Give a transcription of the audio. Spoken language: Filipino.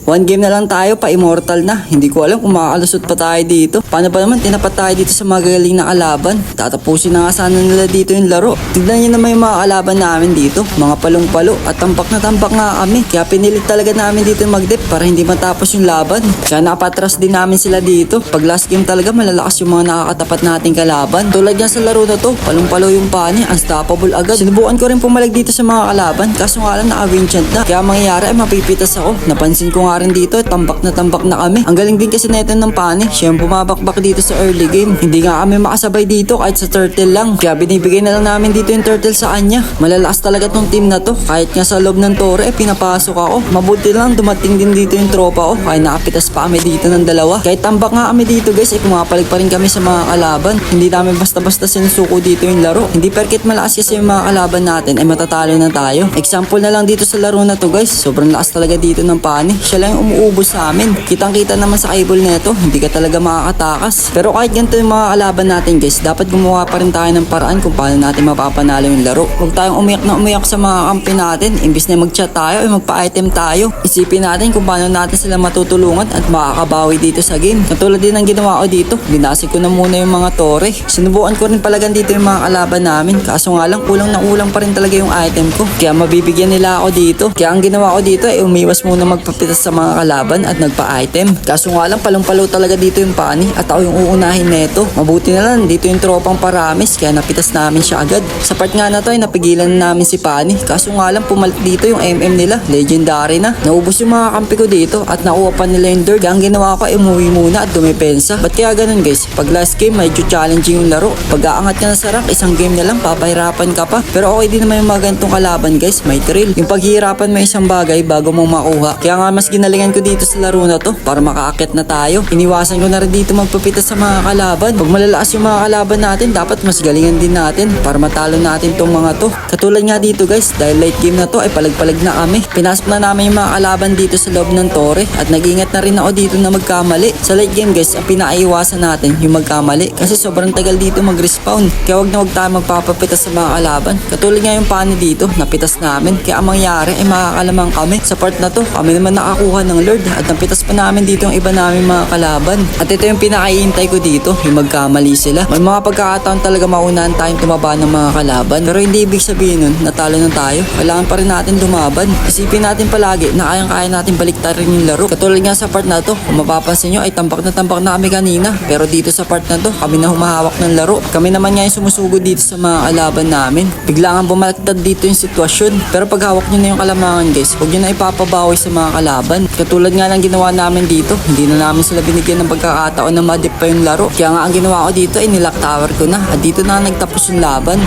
One game na lang tayo, pa-immortal na. Hindi ko alam kung makakalusot pa tayo dito. Paano ba naman tinapat tayo dito sa mga galing na kalaban? Tatapusin na nga sana nila dito yung laro. Tignan nyo naman yung mga kalaban namin dito. Mga palong-palo at tampak na tampak nga kami. Kaya pinilit talaga namin dito mag-dep para hindi matapos yung laban. Kaya napatras din namin sila dito. Pag last game talaga malalakas yung mga nakakatapat nating kalaban. Tulad yan sa laro na to, palong-palo yung pani, unstoppable agad. Sinubukan ko rin pumalag dito sa mga kalaban. Kaso nga lang naka-winchant na. Kaya mangyayari ay mapipitas ako. Napansin ko nga rin dito, tambak na kami. Ang galing din kasi neto ng pani. Siya yung bumabakbak dito sa early game. Hindi nga kami makasabay dito kahit sa turtle lang. Kaya binibigay na lang namin dito yung turtle sa kanya. Malalakas talaga tong team na to. Kahit nga sa loob ng tore, pinapasok ako. Mabuti lang dumating din dito yung tropa ko. Kaya nakapitas pa kami dito ng dalawa. Kahit tambak nga kami dito guys, pumapalig pa rin kami sa mga kalaban. Hindi namin basta-basta sinusuko dito yung laro. Hindi perket malakas kasi yung mga kalaban natin ay matatalo na tayo. Example na lang dito sa laro na to guys. Sobrang lakas talaga dito ng pani. Siya lang yung umuubos sa amin. Kitang-kita naman sa cable neto, hindi ka talaga makakatakas. Pero kahit ganito yung mga kalaban natin guys, dapat gumawa pa rin tayo ng paraan kung paano natin mapapanalo yung laro. Huwag tayong umiyak na umiyak sa mga kampi natin. Imbis na mag-chat tayo ay magpa-item tayo. Isipin natin kung paano natin sila matutulungan at makakabawi dito sa game. Katulad din ng ginawa ko dito, binasik ko na muna yung mga tore. Sinubukan ko rin palagan dito yung mga kalaban namin. Kaso nga lang, kulang na kulang pa rin talaga yung item ko. Kaya mabibigyan nila ako dito. Kaya ang ginawa ko dito ay umiwas muna magpapitas sa mga kalaban at nagpa-item. Kaso nga lang, palong-palo talaga dito yung pani at ako yung uunahin neto. Mabuti na lang, dito yung tropang Paramis kaya napitas namin siya agad. Sa part nga na to ay napigilan na namin si pani. Kaso nga lang, pumalit dito yung MM nila. Legendary na. Naubos yung mga kampi ko dito at nakuha pa nila yung dirt. Kaya ang ginawa ko ay umuwi muna at dumepensa. Ba't kaya ganun guys? Pag last game, medyo challenging yung laro. Pag aangat ka na sa rank, isang game na lang, papahirapan ka pa. Pero okay din naman yung mga ganitong kalaban guys. May thrill. Yung paghihirapan mo isang bagay bago mo makuha. Kaya nga mas ginalingan ko dito sa laro na to para makaakit na tayo. Iniwasan ko na rin dito magpapitas sa mga kalaban. Pag malalakas yung mga kalaban natin, dapat mas galingan din natin para matalo natin tong mga to. Katulad nga dito guys, dahil late game na to ay palag-palag na kami. Pinasok na namin yung mga kalaban dito sa loob ng tore at nag-ingat na rin ako dito na magkamali. Sa late game guys, ang pinaiwasan natin yung magkamali kasi sobrang tagal dito mag-respawn. Kaya wag na wag tayo magpapapitas sa mga kalaban. Katulad nga yung pani dito, napitas namin. Kaya ang mangyari ay makakalamang kami. Sa part na to, kami naman nakakuha ng Lord at napitas pa namin dito yung iba namin mga kalaban. At ito yung pinakahihintay ko dito, yung magkamali sila. May mga pagkakataon talaga maunahan tayong tumaba ng mga kalaban. Pero hindi ibig sabihin nun, natalo na tayo. Kailangan pa rin natin dumaban. Isipin natin palagi na kayang-kaya natin baliktarin yung laro. Katulad nga sa part na to, kung mapapansin nyo ay tampak na kami kanina. Pero dito sa part na to, kami na humahawak ng laro. Kami naman nga yung sumusugod dito sa mga kalaban namin. Bigla nga bumaliktad dito yung sitwasyon. Pero pag hawak nyo na yung kalamangan guys, huwag nyo na ipapabawi sa mga kalaban. Katulad nga ng ginawa namin dito, hindi na namin sila binigyan ng pagkakataon na madip pa yung laro. Kaya nga ang ginawa ko dito ay nilock tower ko na at dito na nagtapos yung laban.